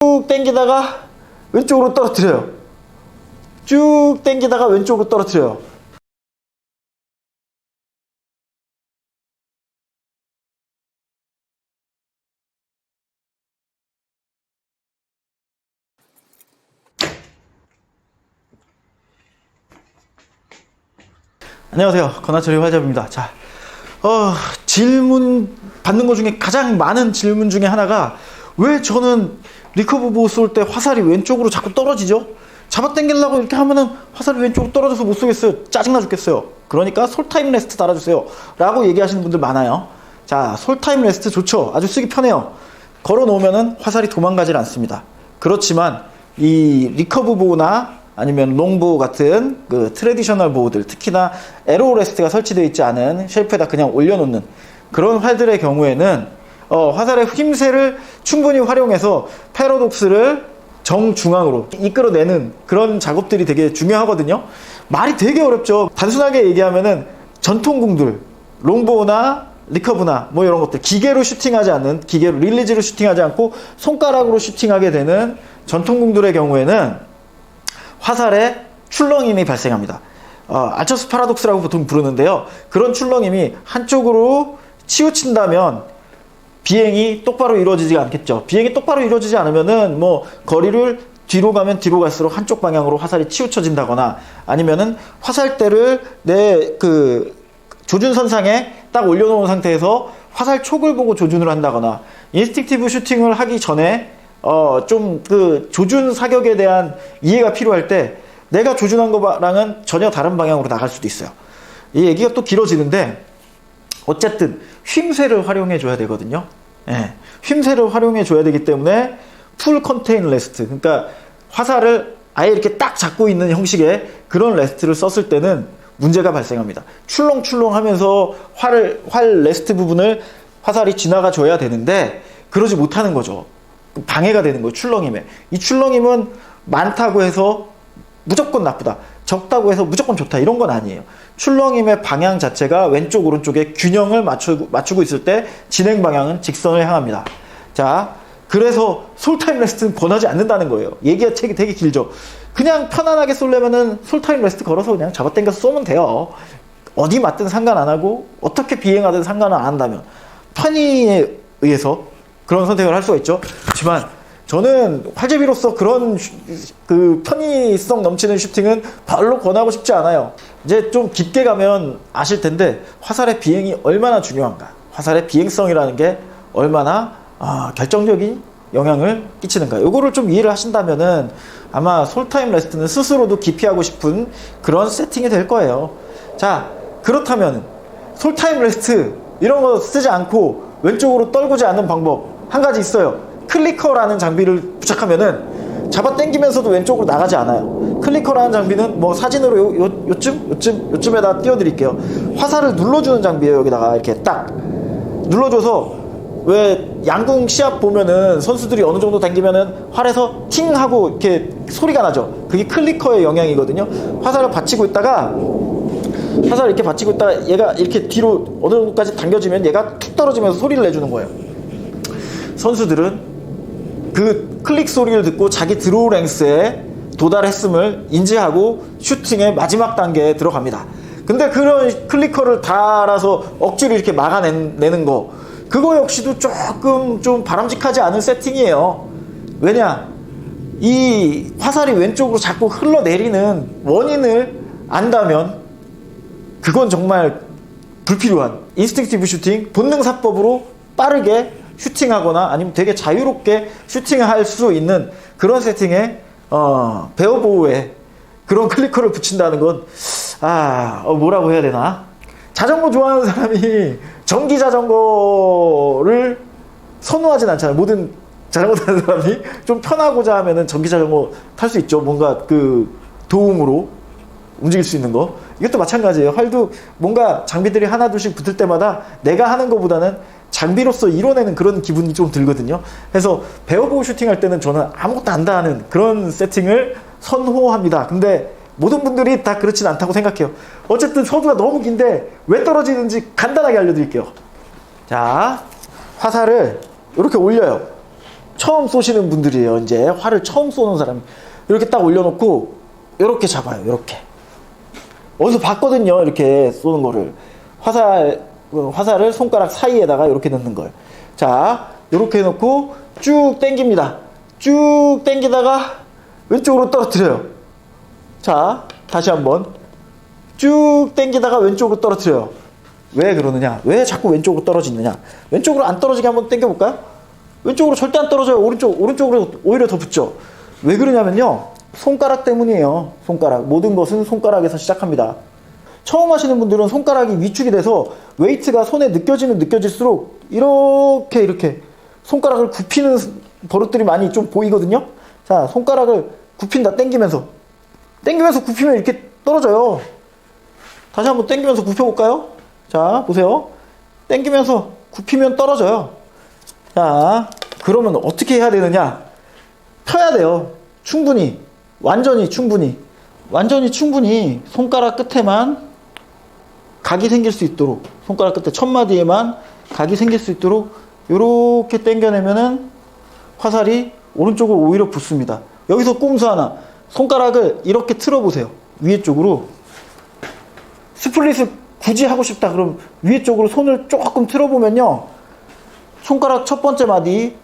쭉 당기다가 왼쪽으로 떨어뜨려요. 쭉 당기다가 왼쪽으로 떨어뜨려요. 안녕하세요, 건하철이 화잡입니다. 자, 질문 받는 것 중에 가장 많은 질문 중에 하나가, 왜 저는 리커브 보호 쏠 때 화살이 왼쪽으로 자꾸 떨어지죠? 잡아당기려고 이렇게 하면은 화살이 왼쪽으로 떨어져서 못 쏘겠어요. 짜증나 죽겠어요. 그러니까 솔타임 레스트 달아주세요 라고 얘기하시는 분들 많아요. 자, 솔타임 레스트 좋죠. 아주 쓰기 편해요. 걸어 놓으면은 화살이 도망가질 않습니다. 그렇지만 이 리커브 보호나 아니면 롱보호 같은 그 트래디셔널 보호들, 특히나 에로 레스트가 설치되어 있지 않은 쉘프에다 그냥 올려놓는 그런 활들의 경우에는 화살의 힘세를 충분히 활용해서 패러독스를 정중앙으로 이끌어내는 그런 작업들이 되게 중요하거든요. 말이 되게 어렵죠. 단순하게 얘기하면은 전통궁들, 롱보우나 리커브나 뭐 이런 것들, 기계로 슈팅하지 않는, 기계로 릴리즈로 슈팅하지 않고 손가락으로 슈팅하게 되는 전통궁들의 경우에는 화살에 출렁임이 발생합니다. 알처스 파라독스라고 보통 부르는데요. 그런 출렁임이 한쪽으로 치우친다면 비행이 똑바로 이루어지지 않겠죠. 비행이 똑바로 이루어지지 않으면은 뭐 거리를 뒤로 가면 뒤로 갈수록 한쪽 방향으로 화살이 치우쳐진다거나, 아니면은 화살대를 내 그 조준선상에 딱 올려놓은 상태에서 화살 촉을 보고 조준을 한다거나, 인스팅티브 슈팅을 하기 전에 좀 그 조준 사격에 대한 이해가 필요할 때 내가 조준한 거랑은 전혀 다른 방향으로 나갈 수도 있어요. 이 얘기가 또 길어지는데, 어쨌든 휨쇠를 활용해 줘야 되거든요. 예, 휨쇠를 활용해 줘야 되기 때문에 풀 컨테인 레스트, 그러니까 화살을 아예 이렇게 딱 잡고 있는 형식의 그런 레스트를 썼을 때는 문제가 발생합니다. 출렁출렁 하면서 활 레스트 부분을 화살이 지나가 줘야 되는데 그러지 못하는 거죠. 방해가 되는 거예요, 출렁임에. 이 출렁임은 많다고 해서 무조건 나쁘다, 적다고 해서 무조건 좋다, 이런 건 아니에요. 출렁임의 방향 자체가 왼쪽 오른쪽에 균형을 맞추고 있을 때 진행 방향은 직선을 향합니다. 자, 그래서 솔타임 레스트는 권하지 않는다는 거예요. 얘기가 되게 길죠. 그냥 편안하게 쏠려면은 솔타임 레스트 걸어서 그냥 잡아당겨서 쏘면 돼요. 어디 맞든 상관 안 하고 어떻게 비행하든 상관은 안 한다면, 편의에 의해서 그런 선택을 할 수가 있죠. 하지만 저는 활제비로서 그런 그 편의성 넘치는 슈팅은 별로 권하고 싶지 않아요. 이제 좀 깊게 가면 아실 텐데, 화살의 비행이 얼마나 중요한가, 화살의 비행성이라는 게 얼마나 결정적인 영향을 끼치는가, 요거를 좀 이해를 하신다면은 아마 솔타임 레스트는 스스로도 기피하고 싶은 그런 세팅이 될 거예요. 자, 그렇다면 솔타임 레스트 이런 거 쓰지 않고 왼쪽으로 떨구지 않는 방법 한 가지 있어요. 클리커라는 장비를 부착하면은 잡아 당기면서도 왼쪽으로 나가지 않아요. 클리커라는 장비는 뭐 사진으로 요쯤에다 띄워드릴게요. 화살을 눌러주는 장비예요. 여기다가 이렇게 딱 눌러줘서, 왜 양궁 시합 보면은 선수들이 어느 정도 당기면은 활에서 팅 하고 이렇게 소리가 나죠. 그게 클리커의 영향이거든요. 화살을 받치고 있다가 얘가 이렇게 뒤로 어느 정도까지 당겨지면 얘가 툭 떨어지면서 소리를 내주는 거예요. 선수들은 그 클릭 소리를 듣고 자기 드로우 랭스에 도달했음을 인지하고 슈팅의 마지막 단계에 들어갑니다. 근데 그런 클리커를 달아서 억지로 이렇게 막아내는 거, 그거 역시도 조금 좀 바람직하지 않은 세팅이에요. 왜냐, 이 화살이 왼쪽으로 자꾸 흘러내리는 원인을 안다면 그건 정말 불필요한 인스팅티브 슈팅, 본능사법으로 빠르게 슈팅하거나 아니면 되게 자유롭게 슈팅할 수 있는 그런 세팅에 베어 보호에 그런 클리커를 붙인다는 건 뭐라고 해야 되나, 자전거 좋아하는 사람이 전기 자전거를 선호하진 않잖아요. 모든 자전거 타는 사람이 좀 편하고자 하면은 전기 자전거 탈 수 있죠. 뭔가 그 도움으로 움직일 수 있는 거. 이것도 마찬가지예요. 활도 뭔가 장비들이 하나 둘씩 붙을 때마다 내가 하는 것보다는 장비로서 이뤄내는 그런 기분이 좀 들거든요. 그래서 베어보호 슈팅할 때는 저는 아무것도 안 다하는 그런 세팅을 선호합니다. 근데 모든 분들이 다 그렇진 않다고 생각해요. 어쨌든 서두가 너무 긴데 왜 떨어지는지 간단하게 알려드릴게요. 자, 화살을 이렇게 올려요. 처음 쏘시는 분들이에요. 이제 활을 처음 쏘는 사람이. 이렇게 딱 올려놓고 이렇게 잡아요. 이렇게. 어디서 봤거든요. 이렇게 쏘는 거를. 화살을 손가락 사이에다가 이렇게 넣는 걸. 자, 이렇게 해놓고 쭉 당깁니다. 쭉 당기다가 왼쪽으로 떨어뜨려요. 자, 다시 한번 쭉 당기다가 왼쪽으로 떨어뜨려요. 왜 그러느냐? 왜 자꾸 왼쪽으로 떨어지느냐? 왼쪽으로 안 떨어지게 한번 당겨볼까요? 왼쪽으로 절대 안 떨어져요. 오른쪽으로 오히려 더 붙죠. 왜 그러냐면요, 손가락 때문이에요. 손가락. 모든 것은 손가락에서 시작합니다. 처음 하시는 분들은 손가락이 위축이 돼서 웨이트가 손에 느껴지면 느껴질수록 이렇게 손가락을 굽히는 버릇들이 많이 좀 보이거든요. 자, 손가락을 굽힌다. 당기면서 굽히면 이렇게 떨어져요. 다시 한번 당기면서 굽혀볼까요? 자, 보세요. 당기면서 굽히면 떨어져요. 자, 그러면 어떻게 해야 되느냐? 펴야 돼요. 충분히. 완전히 충분히 손가락 끝에만 각이 생길 수 있도록, 손가락 끝에 첫마디에만 각이 생길 수 있도록 이렇게 당겨내면은 화살이 오른쪽으로 오히려 붙습니다. 여기서 꼼수 하나. 손가락을 이렇게 틀어보세요. 위에 쪽으로. 스플릿을 굳이 하고 싶다 그럼 위에 쪽으로 손을 조금 틀어보면요, 손가락 첫 번째 마디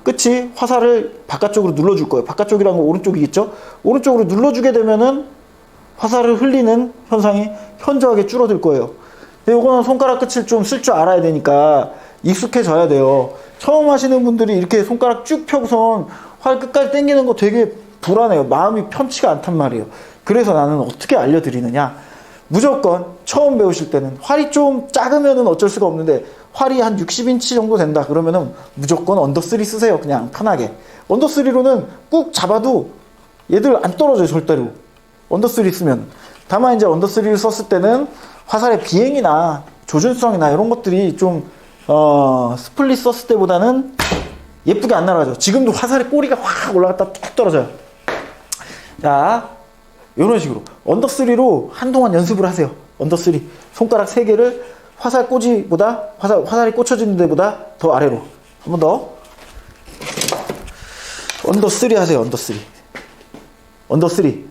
끝이 화살을 바깥쪽으로 눌러줄 거예요. 바깥쪽이라는 건 오른쪽이겠죠. 오른쪽으로 눌러주게 되면은 화살을 흘리는 현상이 현저하게 줄어들 거예요. 근데 이거는 손가락 끝을 좀 쓸 줄 알아야 되니까 익숙해져야 돼요. 처음 하시는 분들이 이렇게 손가락 쭉 펴고선 활 끝까지 당기는 거 되게 불안해요. 마음이 편치가 않단 말이에요. 그래서 나는 어떻게 알려드리느냐? 무조건 처음 배우실 때는 활이 좀 작으면은 어쩔 수가 없는데, 활이 한 60인치 정도 된다 그러면은 무조건 언더3 쓰세요. 그냥 편하게. 언더3로는 꾹 잡아도 얘들 안 떨어져요. 절대로. 언더3 쓰면. 다만 이제 언더3를 썼을 때는 화살의 비행이나 조준성이나 이런 것들이 좀 스플릿 썼을 때보다는 예쁘게 안 날아가죠. 지금도 화살의 꼬리가 확 올라갔다 툭 떨어져요. 자, 이런 식으로 언더3로 한동안 연습을 하세요. 언더3 손가락 3개를 화살 꽂이보다 화살이 꽂혀지는 데보다 더 아래로 한 번 더. 언더3 하세요. 언더3.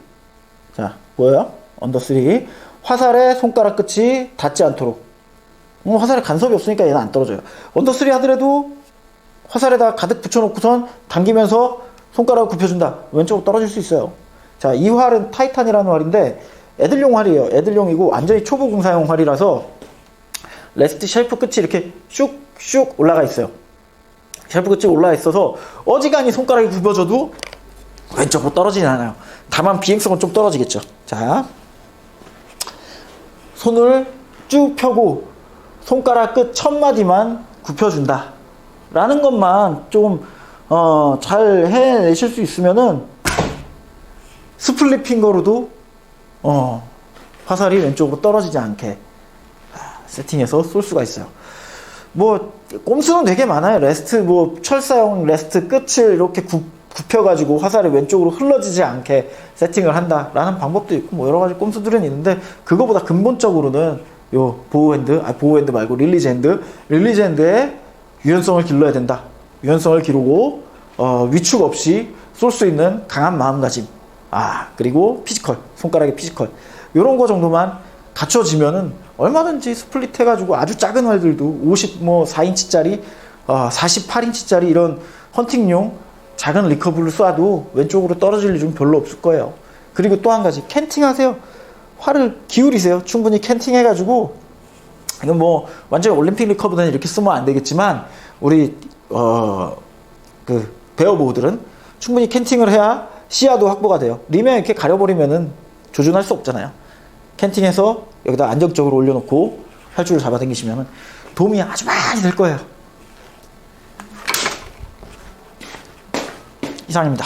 자, 뭐예요? 언더3. 화살에 손가락 끝이 닿지 않도록. 화살에 간섭이 없으니까 얘는 안 떨어져요. 언더3 하더라도 화살에다 가득 붙여놓고선 당기면서 손가락을 굽혀준다. 왼쪽으로 떨어질 수 있어요. 자, 이 활은 타이탄이라는 활인데 애들용 활이에요. 애들용이고 완전히 초보 공사용 활이라서 레스트 쉘프 끝이 이렇게 슉슉 올라가 있어요. 쉘프 끝이 올라가 있어서 어지간히 손가락이 굽어져도 왼쪽으로 떨어지진 않아요. 다만 비행성은 좀 떨어지겠죠. 자, 손을 쭉 펴고 손가락 끝 첫마디만 굽혀준다 라는 것만 좀 잘 해내실 수 있으면은 스플릿 핑거로도 화살이 왼쪽으로 떨어지지 않게 세팅해서 쏠 수가 있어요. 뭐 꼼수는 되게 많아요. 레스트, 뭐 철사용 레스트 끝을 이렇게 굽혀가지고 화살이 왼쪽으로 흘러지지 않게 세팅을 한다라는 방법도 있고, 뭐 여러 가지 꼼수들은 있는데, 그거보다 근본적으로는 요 보호핸드 말고 릴리즈핸드의 유연성을 길러야 된다. 유연성을 기르고 위축 없이 쏠 수 있는 강한 마음가짐. 그리고 피지컬, 손가락의 피지컬, 요런 거 정도만 갖춰지면은 얼마든지 스플릿 해가지고 아주 작은 활들도 54인치짜리 48인치짜리 이런 헌팅용 작은 리커블을 쏴도 왼쪽으로 떨어질 일은 별로 없을 거예요. 그리고 또 한 가지, 캠팅 하세요. 활을 기울이세요. 충분히 캠팅 해가지고, 이건 뭐 완전히 올림픽 리커브는 이렇게 쓰면 안 되겠지만, 우리 그 베어보우들은 충분히 캠팅을 해야 시야도 확보가 돼요. 리면 이렇게 가려버리면은 조준할 수 없잖아요. 캠팅해서 여기다 안정적으로 올려놓고 활주를 잡아당기시면은 도움이 아주 많이 될 거예요. 이상입니다.